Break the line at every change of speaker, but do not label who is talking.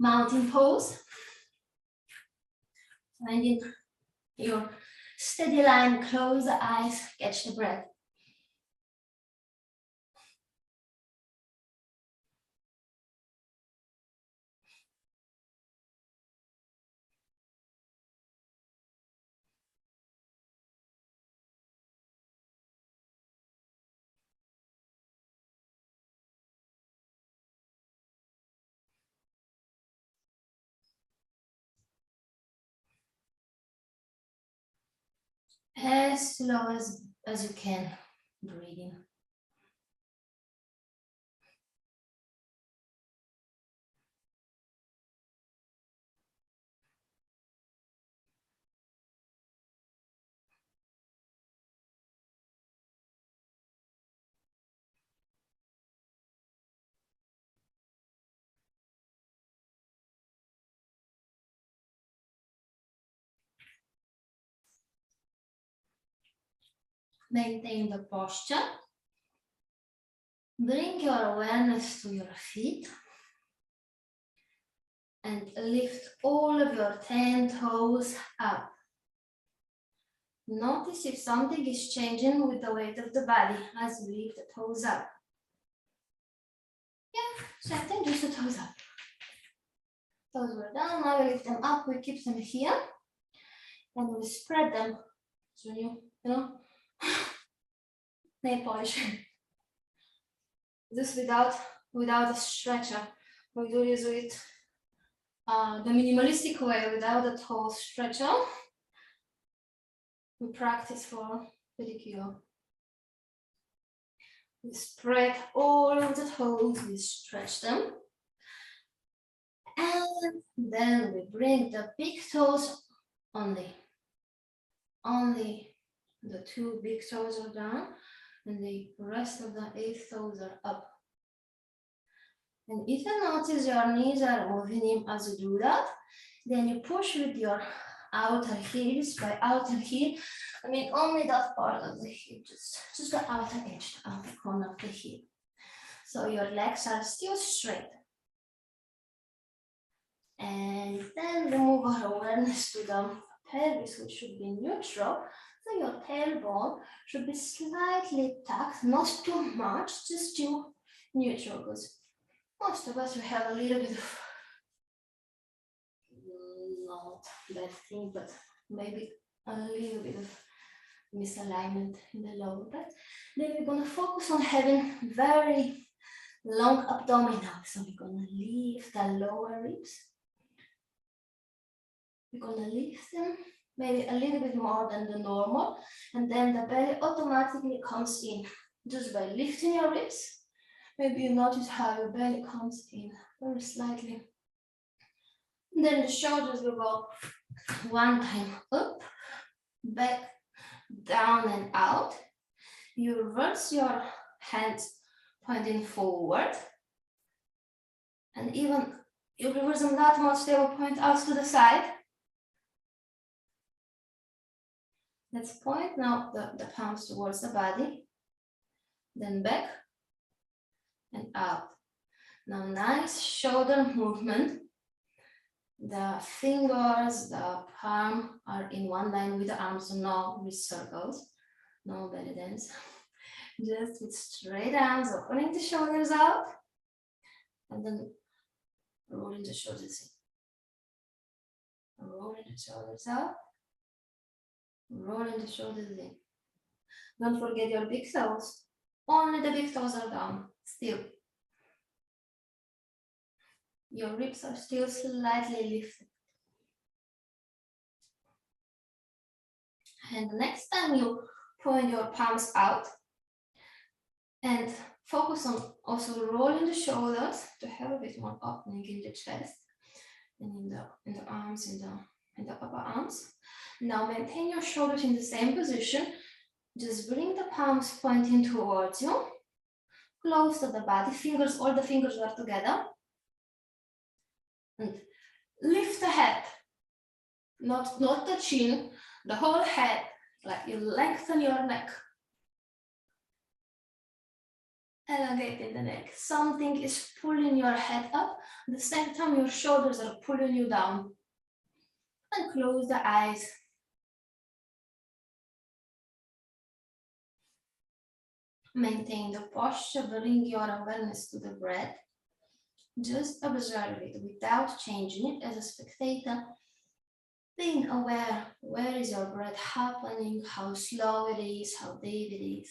mountain pose. Finding your steady line, close the eyes, catch the breath. As slow as you can, breathing. Maintain the posture. Bring your awareness to your feet and lift all of your 10 toes up. Notice if something is changing with the weight of the body as you lift the toes up. Yeah, setting just the toes up. Toes were down, now we lift them up, we keep them here and we spread them. So you know, nail polish. This without a stretcher. We do this with the minimalistic way, without a toe stretcher. We practice for pedicure. We spread all of the toes, we stretch them. And then we bring the big toes only. Only the 2 big toes are down and the rest of the 8 toes are up. And if you notice your knees are moving in as you do that, then you push with your outer heels. By outer heel, I mean only that part of the heel, just the outer edge, the outer corner of the heel. So your legs are still straight. And then we move our awareness to the pelvis, which should be neutral. So your tailbone should be slightly tucked, not too much, just to neutral, because most of us, we have a little bit of, not bad thing, but maybe a little bit of misalignment in the lower back. Then we're gonna focus on having very long abdominals. So we're gonna lift the lower ribs. We're gonna lift them maybe a little bit more than the normal, and then the belly automatically comes in just by lifting your ribs. Maybe you notice how your belly comes in very slightly. And then the shoulders will go one time up, back, down and out. You reverse your hands pointing forward. And even you reverse them that much, they will point out to the side. Let's point now the palms towards the body. Then back and out. Now nice shoulder movement. The fingers, the palm are in one line with the arms, so no wrist circles, no belly dance. Just with straight arms, opening the shoulders out, and then rolling the shoulders in. Rolling the shoulders out, rolling the shoulders in. Don't forget your big toes. Only the big toes are down, still. Your ribs are still slightly lifted. And the next time you point your palms out and focus on also rolling the shoulders to have a bit more opening in the chest and in the arms, in the upper arms. Now maintain your shoulders in the same position. Just bring the palms pointing towards you, close to the body, fingers, all the fingers are together. And lift the head, not the chin, the whole head, like you lengthen your neck. Elongating the neck. Something is pulling your head up. At the same time, your shoulders are pulling you down. And close the eyes. Maintain the posture, bring your awareness to the breath. Just observe it without changing it as a spectator. Being aware, where is your breath happening, how slow it is, how deep it is.